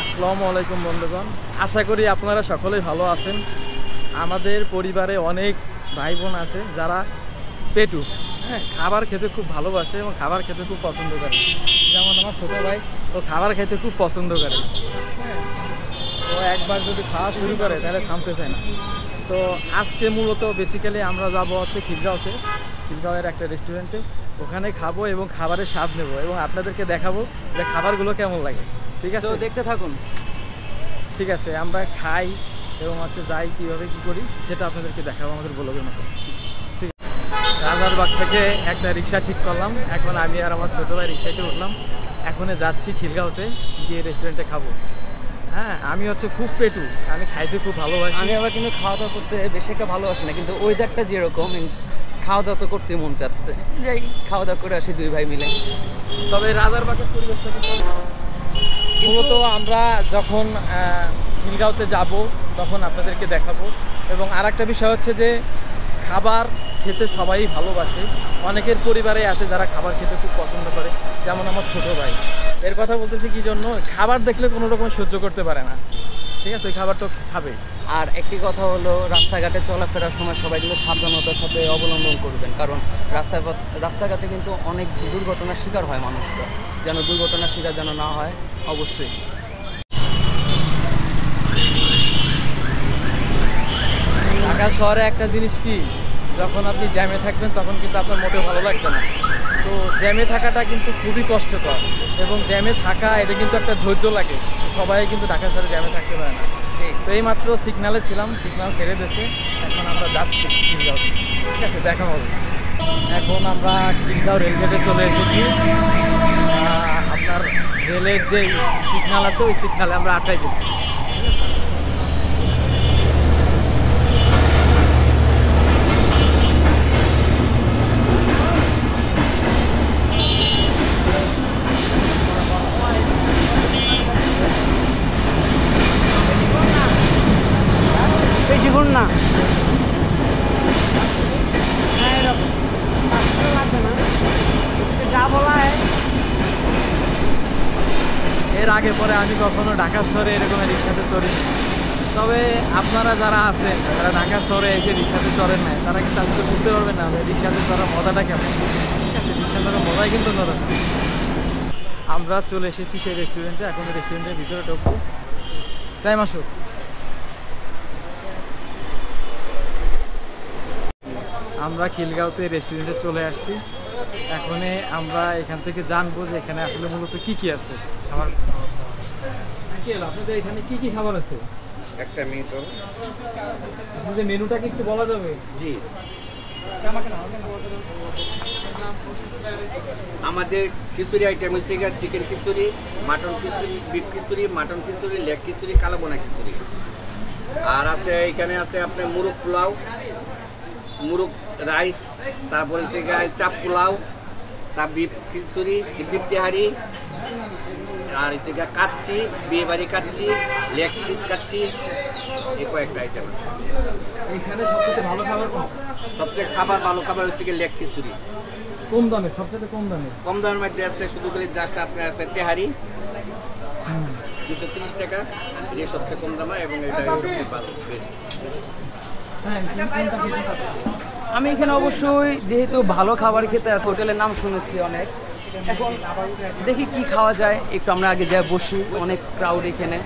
আসসালামু আলাইকুম বন্ধুগণ, আশা করি আপনারা সকলেই ভালো আছেন। আমাদের পরিবারে অনেক ভাই বোন আছে যারা পেটু, খাবার খেতে খুব ভালোবাসে এবং খাবার খেতে খুব পছন্দ করে। যেমন আমার ছোটো ভাই, ও খাবার খেতে খুব পছন্দ করে। ও একবার যদি খাওয়া শুরু করে তাহলে থামতে চায় না। তো আজকে মূলত বেসিক্যালি আমরা যাবো হচ্ছে খিলগাঁওয়ের একটা রেস্টুরেন্টে। ওখানে খাবো এবং খাবারের স্বাদ নেব এবং আপনাদেরকে দেখাবো যে খাবারগুলো কেমন লাগে। ঠিক আছে, দেখতে থাকুন। ঠিক আছে, আমরা খাই এবং হচ্ছে যাই কীভাবে কী করি সেটা আপনাদেরকে দেখাবো আমাদের ব্লগের মতো। ঠিক আছে, রাজারবাগ থেকে একটা রিক্সা ঠিক করলাম। এখন আমি আর আমার ছোটো ভাই রিক্সাতে উঠলাম। এখন যাচ্ছি খিলগাঁওতে, গিয়ে রেস্টুরেন্টে খাবো। হ্যাঁ, আমি হচ্ছে খুব পেটু, আমি খাইতে খুব ভালোবাসি। আমি আবার কিন্তু খাওয়া দাওয়া করতে বেশি একটা ভালোবাসি না, কিন্তু ওয়েদারটা যেরকম খাওয়া দাওয়া তো করতে মন চাচ্ছে, যাই খাওয়া দাওয়া করে আসি দুই ভাই মিলে। তবে রাজারবাগের পরিবেশটা মূলত আমরা যখন খিলগাঁওতে যাব তখন আপনাদেরকে দেখাবো। এবং আর একটা বিষয় হচ্ছে যে খাবার খেতে সবাই ভালোবাসে। অনেকের পরিবারে আছে যারা খাবার খেতে খুব পছন্দ করে, যেমন আমার ছোটো ভাই। এর কথা বলতেছি কি জন্য, খাবার দেখলে কোনো রকম সহ্য করতে পারে না। ঠিক আছে, ওই খাবার তো খাবে। আর একটি কথা হলো, রাস্তাঘাটে চলাফেরার সময় সবাই কিন্তু সাবধানতার সাথে অবলম্বন করবেন, কারণ রাস্তাঘাটে কিন্তু অনেক দুর্ঘটনার শিকার হয় মানুষরা। যেন দুর্ঘটনার শিকার যেন না হয় অবশ্যই। ঢাকা শহরে একটা জিনিস কি, যখন আপনি জ্যামে থাকবেন তখন কিন্তু আপনার মোটেও ভালো লাগবে না। তো জ্যামে থাকাটা কিন্তু খুবই কষ্টকর, এবং জ্যামে থাকা এটা কিন্তু একটা ধৈর্য লাগে। সবাই কিন্তু ঢাকা শহরে জ্যামে থাকতে পারে না। তো এই মাত্র সিগনালে ছিলাম, সিগনাল ছেড়ে দিয়েছে, এখন আমরা যাচ্ছি খিলগাঁও। ঠিক আছে, দেখা হবে। এখন আমরা খিলগাঁও রেলগেটে চলে এসেছি। আপনার রেলের যে সিগনাল আছে ওই সিগনালে আমরা আটকাই গেছি। বেশিক্ষণ না, যা বলা হয়। এর আগে পরে আমি কখনো ঢাকা শহরে এরকম রিক্সাতে চড়ি। তবে আপনারা যারা আছেন, যারা ঢাকা শহরে এসে রিক্সাতে চড়েন না, তারা কিন্তু আজকে বুঝতে পারবেন না রিক্সাতে চড়ার মজাটা কেমন। ঠিক আছে, রিক্সা চড়ার মজাই কিন্তু চড়ে না। আমরা চলে এসেছি সেই রেস্টুরেন্টে, এখন রেস্টুরেন্টের ভিতরে ঢুকবো। টাইম আসুক। আমরা খিলগাঁওতে রেস্টুরেন্টে চলে আসছি। এখন আমরা এখান থেকে জানবো যে এখানে আসলে মূলত কি কি আছে খাবার। আপনাদের এখানে কি কি খাবার আছে? একটা মিনিট, আপনাদের মেনুটা কি একটু বলা যাবে? জি। আমাদের খিচুড়ি আইটেম হচ্ছে চিকেন খিচুড়ি, মাটন খিচুড়ি, বিফ খিচুড়ি, মাটন খিচুড়ি, লেগ খিচুড়ি, কালো বোনা খিচুড়ি। আর আছে এখানে আছে আপনার মুরগ পোলাও, মুরগ রাইস, তারপরে হচ্ছে চাপ পোলাও, তার বিফ খিচুড়ি, বিফ তেহারি, আর হচ্ছে কাচ্চি, বিয়ে বাড়ি কাচ্চি, লেগ কাচ্চি, এই কয়েকটা আইটেম আছে। এখানে সবচেয়ে ভালো খাবার সবচেয়ে ভালো খাবার হচ্ছে লেগ খিচুড়ি। কম দামে, সবচেয়ে কম দামে? কম দামের মধ্যে আছে শুধু করে জাস্ট আপনার আছে তেহারি 230 টাকা, এটা সবচেয়ে কম দামে এবং এটা সবচেয়ে ভালো বেস্ট। আমি এখানে অবশ্যই যেহেতু ভালো খাবার খেতে আর হোটেলের নাম শুনেছি অনেক, এখন দেখি কি খাওয়া যায়। একটু আমরা আগে যাই বসি, অনেক ক্রাউড এখানে।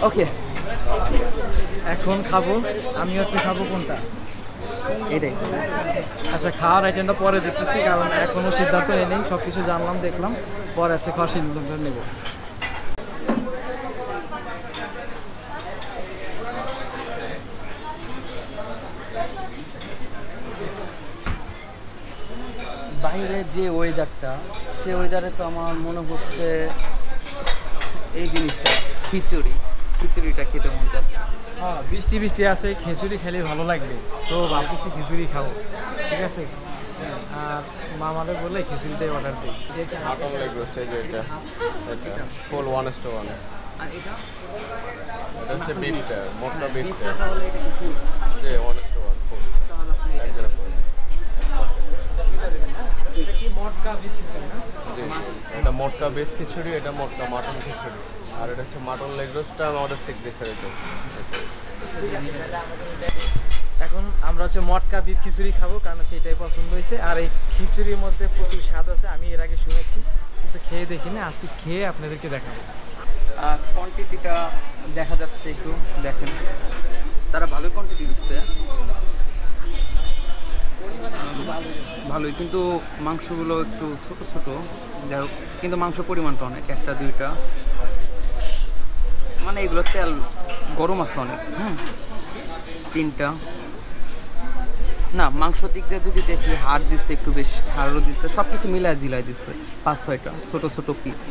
ওকে, এখন খাবো। আমি হচ্ছে খাবো কোনটা? এটাই। আচ্ছা, খাওয়ার আইটেমটা পরে দেখতেছি, কারণ এখনো সিদ্ধান্ত নেই। সব কিছু জানলাম, দেখলাম, পরে হচ্ছে খাওয়ার সিদ্ধান্ত নেব। বাইরে যে ওয়েদারটা, সে ওয়েদারে তো আমার মনে হচ্ছে এই জিনিসটা খিচুড়িটা খেতে মন যাচ্ছে। হ্যাঁ, বৃষ্টি বৃষ্টি আছে, খিচুড়ি খেলে ভালো লাগবে। তো ভাবতেছি খিচুড়ি খাবো। ঠিক আছে, আর মামাদের বলে খিচুড়িটাই অর্ডার দিই। মাটন লেগ রোস্ট, এই যে এটা ফুল 1:1। আর এটা হচ্ছে বিফটা, মোটা বিফটা, তাহলে এটা কি ফুল? যে 1:1 ফুল। তাহলে আপনি এটা এটা কি মটকা মটকা বিফ খিচুড়ি না? জি এটা মটকা বিফ খিচুড়ি, এটা মটকা মাটন খিচুড়ি, আর এটা হচ্ছে মাটন লেগ রোস্টটা আমাদের সিগনেচার এটা। এখন আমরা হচ্ছে মটকা বিফ খিচুড়ি খাবো, কারণ সেটাই পছন্দ হয়েছে। আর এই খিচুড়ির মধ্যে প্রচুর স্বাদ আছে, আমি এর আগে শুনেছি কিন্তু খেয়ে দেখিনি, আজকে খেয়ে আপনাদেরকে দেখাবো। কোয়ান্টিটিটা দেখা যাচ্ছে, একটু দেখেন, তারা ভালোই কোয়ান্টিটি দিচ্ছে, ভালোই, কিন্তু মাংসগুলো একটু ছোট ছোট, যাই হোক, কিন্তু মাংস পরিমাণটা অনেক, একটা দুইটা, মানে এগুলো তেল গরম আছে অনেক। তিনটা না, মাংস দিক দিয়ে যদি দেখি হাড় দিচ্ছে একটু বেশি, হাড়ও দিচ্ছে, সব কিছু মিলায় জিলায় দিচ্ছে, 5-6টা ছোট ছোট পিস।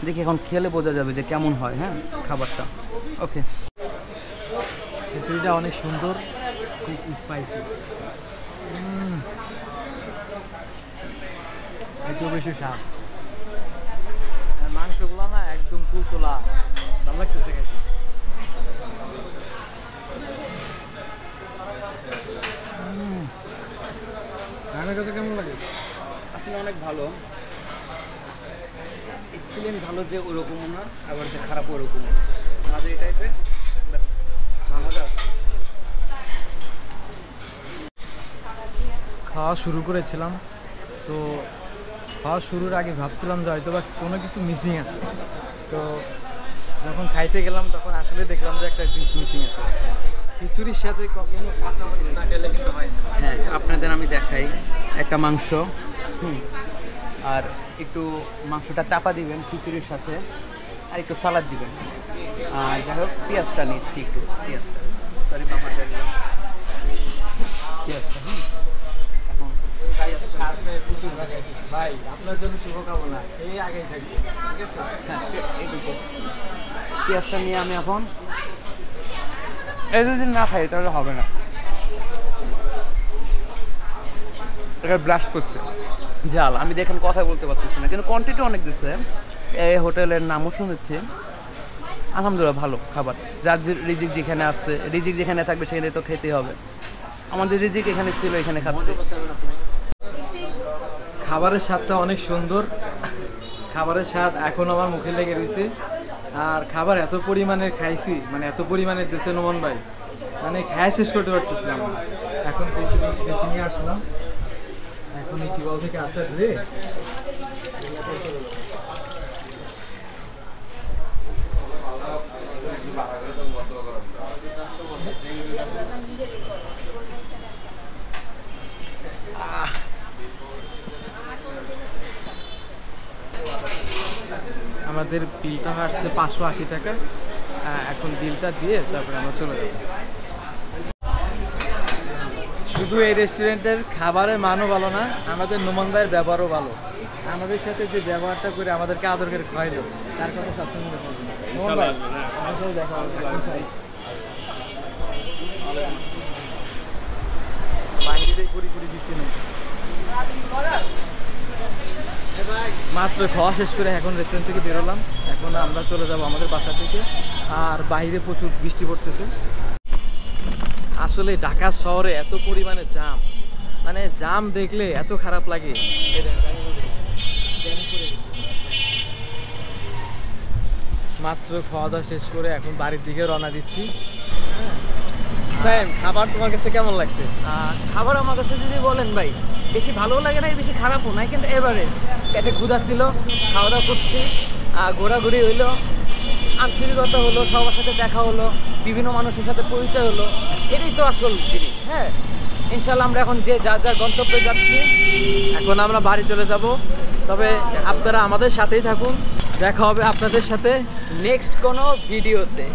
দেখি এখন খেলে বোঝা যাবে যে কেমন হয়। হ্যাঁ, খাবারটা ওকে। খিচুড়িটা অনেক সুন্দর, খুব স্পাইসি, একটু বেশি স্বাদ। আর মাংসগুলো না একদম তুলতুলা, ভালো লাগতেছে খেতে। রান্নার কথা কেমন লাগে? আসলে অনেক ভালো, এক্সিলেন্ট ভালো, যে ওরকমও না আবার যে খারাপ ওরকমও, মাঝে এই টাইপের ভালো। খাওয়া শুরু করেছিলাম, তো খাওয়া শুরুর আগে ভাবছিলাম যে হয়তো বা কোনো কিছু মিসিং আছে, তো যখন খাইতে গেলাম তখন আসলে দেখলাম যে একটা জিনিস মিসিং আছে। খিচুড়ির সাথে কখনো কাঁচামরিচ না খেলে কিন্তু হয় না। হ্যাঁ, আপনাদের আমি দেখাই, একটা মাংস, আর একটু মাংসটা চাপা দিবেন খিচুড়ির সাথে, আর একটু সালাদ দিবেন, আর যাই হোক পেঁয়াজটা নিচ্ছি, একটু পেঁয়াজটা, সরি বাবার দিলাম পেঁয়াজটা। এখন প্রচুর ভাই, আপনার জন্য শুভকামনা, এই আগেই থাকবে, ঠিক আছে? হ্যাঁ, এইটুকু পেঁয়াজটা নিয়ে আমি এখন, এই যদি না খাই তাহলে হবে না, এটা ব্লাশ করছে জাল, আমি দেখেন কথা বলতে পারতেছি না, কিন্তু কোয়ান্টিটি অনেক দিচ্ছে। এই হোটেলের নামও শুনেছি, আলহামদুলিল্লাহ ভালো খাবার। যার যে রিজিক যেখানে আছে, রিজিক যেখানে থাকবে সেখানে তো খেতেই হবে। আমাদের রিজিক এখানে ছিল, এখানে খাচ্ছি। খাবারের স্বাদটা অনেক সুন্দর, খাবারের স্বাদ এখন আমার মুখে লেগে রয়েছে। আর খাবার এত পরিমাণের খাইছি, মানে এত পরিমাণের দিয়েছে নোমান ভাই, মানে খায় শেষ করতে পারতেছিলাম না। এখন বেসিংয়ে আসলাম, এখন এই টিউবওয়েল থেকে আটটা ধুয়ে আমাদের বিলটা আসছে 580 টাকা। এখন বিলটা দিয়ে তারপরে আমরা চলে যাব। শুধু এই রেস্টুরেন্টের খাবারের মানও ভালো না, আমাদের নোমান ভাইয়ের ব্যবহারও ভালো। আমাদের সাথে যে ব্যবহারটা করে আমাদেরকে আদর করে খাওয়াইলো, তার কথা সবসময় মনে করবেন। নোমান ভাই, আমার সাথে দেখা হবে। বাইরে ঘুরি ঘুরি বৃষ্টি নেই, মাত্র খাওয়া শেষ করে এখন রেস্টুরেন্ট থেকে বেরোলাম। এখন আমরা চলে যাব আমাদের বাসা থেকে। আর বাইরে প্রচুর বৃষ্টি পড়তেছে। আসলে ঢাকা শহরে এত পরিমাণে জাম, মানে জাম দেখলে এত খারাপ লাগে। মাত্র খাওয়া দাওয়া শেষ করে এখন বাড়ির দিকে রওনা দিচ্ছি। খাবার তোমার কাছে কেমন লাগছে? খাবার আমার কাছে যদি বলেন ভাই, বেশি ভালোও লাগে না, বেশি খারাপও নয়, কিন্তু এভারেজ। পেটে ক্ষুধা ছিল, খাওয়া দাওয়া করছি, ঘোরাঘুরি হইলো, আন্তরিকতা হলো, সবার সাথে দেখা হলো, বিভিন্ন মানুষের সাথে পরিচয় হলো, এটাই তো আসল জিনিস। হ্যাঁ, ইনশাল্লাহ আমরা এখন যে যার যার গন্তব্যে যাচ্ছি। এখন আমরা বাড়ি চলে যাব, তবে আপনারা আমাদের সাথেই থাকুন। দেখা হবে আপনাদের সাথে নেক্সট কোনো ভিডিওতে।